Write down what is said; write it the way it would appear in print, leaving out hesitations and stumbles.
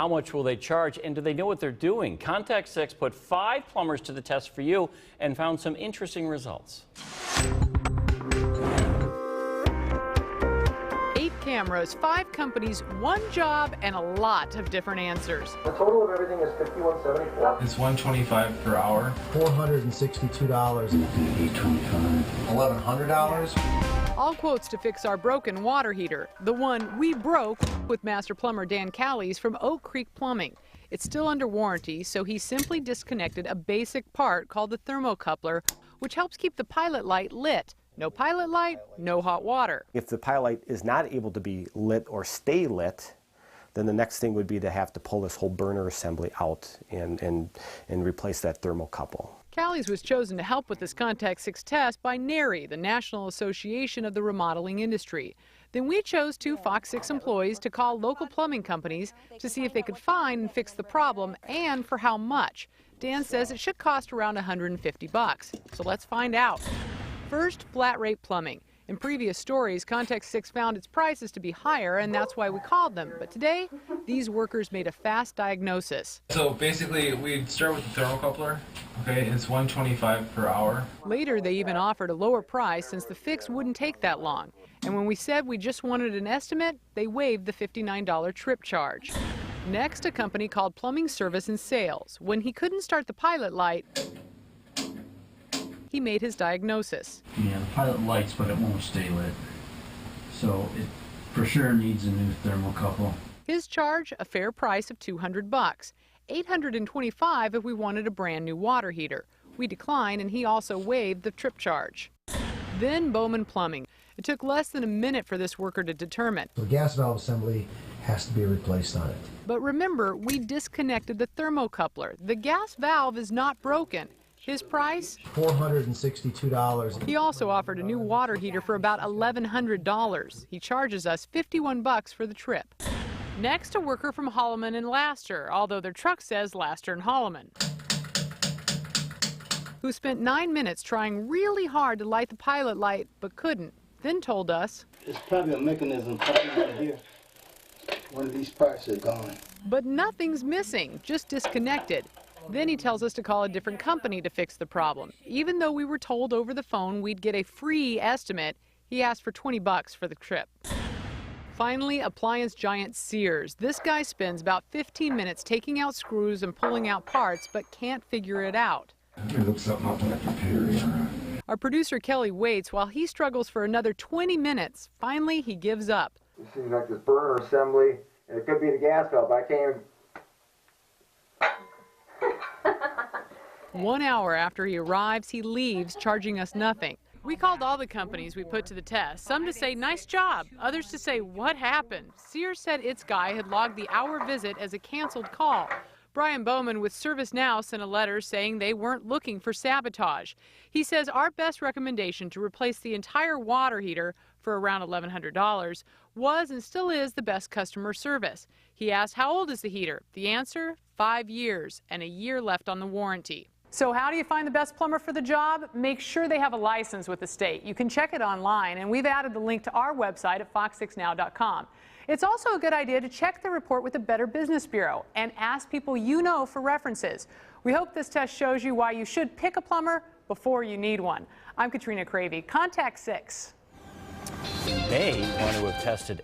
How much will they charge, and do they know what they're doing? Contact 6 put 5 plumbers to the test for you and found some interesting results. 8 cameras, 5 companies, 1 job, and a lot of different answers. The total of everything is $51.74. It's $125 per hour. $462. $825. $1,100. All quotes to fix our broken water heater, the one we broke, with master plumber Dan Callies from Oak Creek Plumbing. It's still under warranty, so he simply disconnected a basic part called the thermocoupler, which helps keep the pilot light lit. No pilot light, no hot water. If the pilot light is not able to be lit or stay lit, then the next thing would be to have to pull this whole burner assembly out and replace that thermocouple. Callies was chosen to help with this Contact 6 test by NARI, the National Association of the Remodeling Industry. Then we chose 2 Fox 6 employees to call local plumbing companies to see if they could find and fix the problem and for how much. Dan says it should cost around $150. So let's find out. First, Flat Rate Plumbing. In previous stories, Contact 6 found its prices to be higher, and that's why we called them. But today, these workers made a fast diagnosis. So basically, we'd start with the thermocoupler. Okay, it's $125 per hour. Later, they even offered a lower price since the fix wouldn't take that long. And when we said we just wanted an estimate, they waived the $59 trip charge. Next, a company called Plumbing Service and Sales. When he couldn't start the pilot light, he made his diagnosis. Yeah, the pilot lights, but it won't stay lit. So it for sure needs a new thermocouple. His charge, a fair price of $200. $825 if we wanted a brand new water heater. We declined, and he also waived the trip charge. Then Bowman Plumbing. It took less than a minute for this worker to determine. The gas valve assembly has to be replaced on it. But remember, we disconnected the thermocoupler. The gas valve is not broken. His price? $462. He also offered a new water heater for about $1,100. He charges us $51 for the trip. Next, a worker from Holloman and Laster, although their truck says Laster and Holloman, who spent 9 minutes trying really hard to light the pilot light, but couldn't, then told us, it's probably a mechanism right here. One of these parts are gone. But nothing's missing, just disconnected. Then he tells us to call a different company to fix the problem. Even though we were told over the phone we'd get a free estimate, he asked for $20 for the trip. Finally, appliance giant Sears. This guy spends about 15 minutes taking out screws and pulling out parts, but can't figure it out. It looks something up like a period. Our producer Kelly waits while he struggles for another 20 minutes. Finally, he gives up. It seems like this burner assembly, and it could be the gas valve. I can't even... 1 hour after he arrives, he leaves, charging us nothing. We called all the companies we put to the test, some to say, nice job, others to say, what happened? Sears said its guy had logged the hour visit as a canceled call. Brian Bowman with ServiceNow sent a letter saying they weren't looking for sabotage. He says our best recommendation to replace the entire water heater for around $1,100 was and still is the best customer service. He asked, how old is the heater? The answer, 5 years and a year left on the warranty. So how do you find the best plumber for the job? Make sure they have a license with the state. You can check it online, and we've added the link to our website at fox6now.com. It's also a good idea to check the report with the Better Business Bureau and ask people you know for references. We hope this test shows you why you should pick a plumber before you need one. I'm Katrina Cravey, Contact 6. They want to have tested